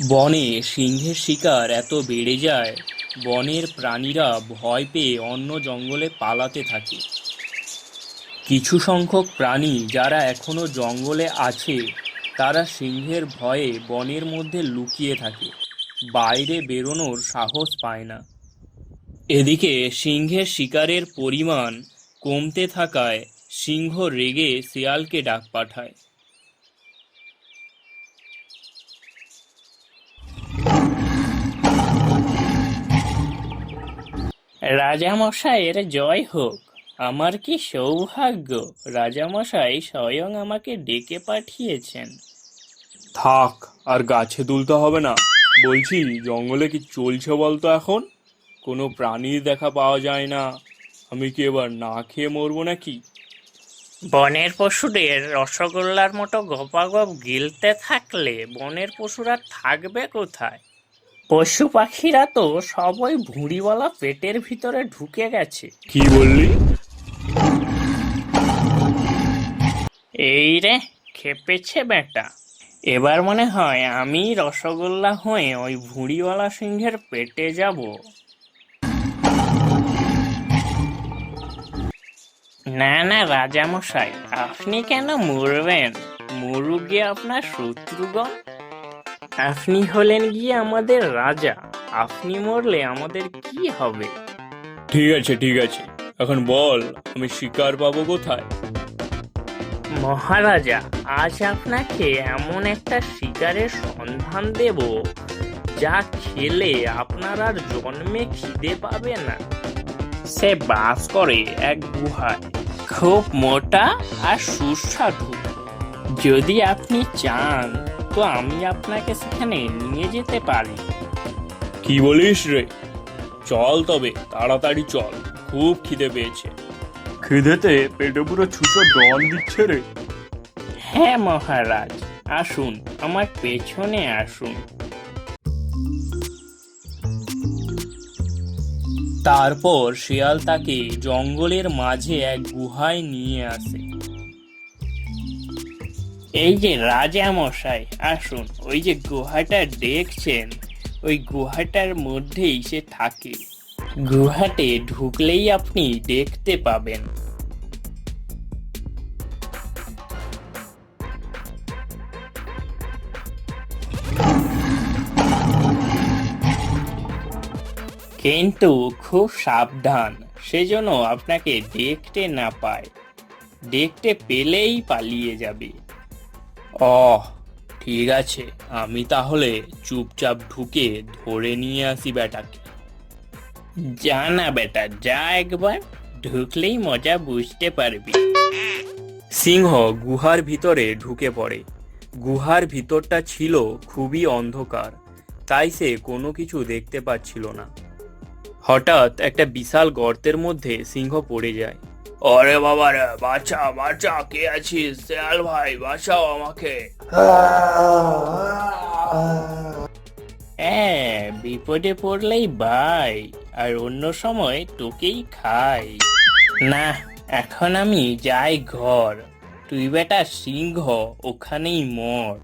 বনে সিংহের শিকার এত বেড়ে যায়, বনের প্রাণীরা ভয় পেয়ে অন্য জঙ্গলে পালাতে থাকে। কিছু সংখ্যক প্রাণী যারা এখনো জঙ্গলে আছে, তারা সিংহের ভয়ে বনের মধ্যে লুকিয়ে থাকে, বাইরে বেরোনোর সাহস পায় না। এদিকে সিংহের শিকারের পরিমাণ কমতে থাকায় সিংহ রেগে শিয়ালকে ডাক পাঠায়। রাজামশাইয়ের জয় হোক। আমার কি সৌভাগ্য, রাজামশাই স্বয়ং আমাকে ডেকে পাঠিয়েছেন। থাক, আর গাছে তুলতে হবে না। বলছি, জঙ্গলে কি চলছে বলতো এখন? কোনো প্রাণীর দেখা পাওয়া যায় না। আমি কি এবার না খেয়ে মরবো নাকি? বনের পশুদের রসগোল্লার মতো গপাগপ গিলতে থাকলে বনের পশুরা থাকবে কোথায়? পশু পাখিরা তো সবই ভুঁড়িওয়ালা পেটের ভিতরে ঢুকে গেছে। কি বললি? এই রে, খেপেছে বেটা। এবার মনে হয় আমি রসগোল্লা হয়ে ওই ভুঁড়িওয়ালা সিংহের পেটে যাব। না না রাজামশাই, আপনি কেন মরবেন? মরুক গিয়ে আপনার শত্রুগণ। আপনি হলেন গিয়ে আমাদের রাজা, আপনি মরলে আমাদের কি হবে? ঠিক আছে, ঠিক আছে, এখন বল, আমি শিকার পাবো কোথায়? মহারাজা, আজ আপনাকে এমন একটা শিকারের সন্ধান দেব যা খেলে আপনার আর জন্মে খিদে পাবে না। সে বাস করে এক গুহায়, খুব মোটা আর সুস্বাদু। যদি আপনি চান তো আমি আপনাকে সেখানে নিয়ে যেতে পারি। কি বলিস রে? চল তবে, তাড়াতাড়ি চল, খুব খিদে পেয়েছে। খিদেতে পেটে পুরো ছুঁচো ডন দিচ্ছে রে। হ্যাঁ মহারাজ, আসুন, আমার পেছনে আসুন। তারপর শিয়াল তাকে জঙ্গলের মাঝে এক গুহায় নিয়ে আসে। এই যে রাজা মশাই, আসুন, ওই যে গুহাটা দেখছেন, ওই গুহাটার মধ্যেই সে থাকে। গুহাতে ঢুকলেই আপনি দেখতে পাবেন। কিন্তু খুব সাবধান, সেজন্য আপনাকে দেখতে না পায়। দেখতে পেলেই পালিয়ে যাবে। ঠিক আছে, আমি তাহলে চুপচাপ ঢুকে ধরে নিয়ে আসি বেটাকে। যা না বেটা, যা, একবার ঢুকলেই মজা বুঝতে পারবি। সিংহ গুহার ভিতরে ঢুকে পড়ে। গুহার ভিতরটা ছিল খুবই অন্ধকার, তাই সে কোনো কিছু দেখতে পাচ্ছিল না। হঠাৎ একটা বিশাল গর্তের মধ্যে সিংহ পড়ে যায়। ওরে বাবা রে, বাঁচা বাঁচা, কে আছিস? শেয়াল ভাই, বাঁচাও আমাকে। হ্যাঁ, বিপদে পড়লেই ভাই, আর অন্য সময় তোকেই খাই। না, এখন আমি যাই ঘর, তুই বেটা সিংহ ওখানেই মর।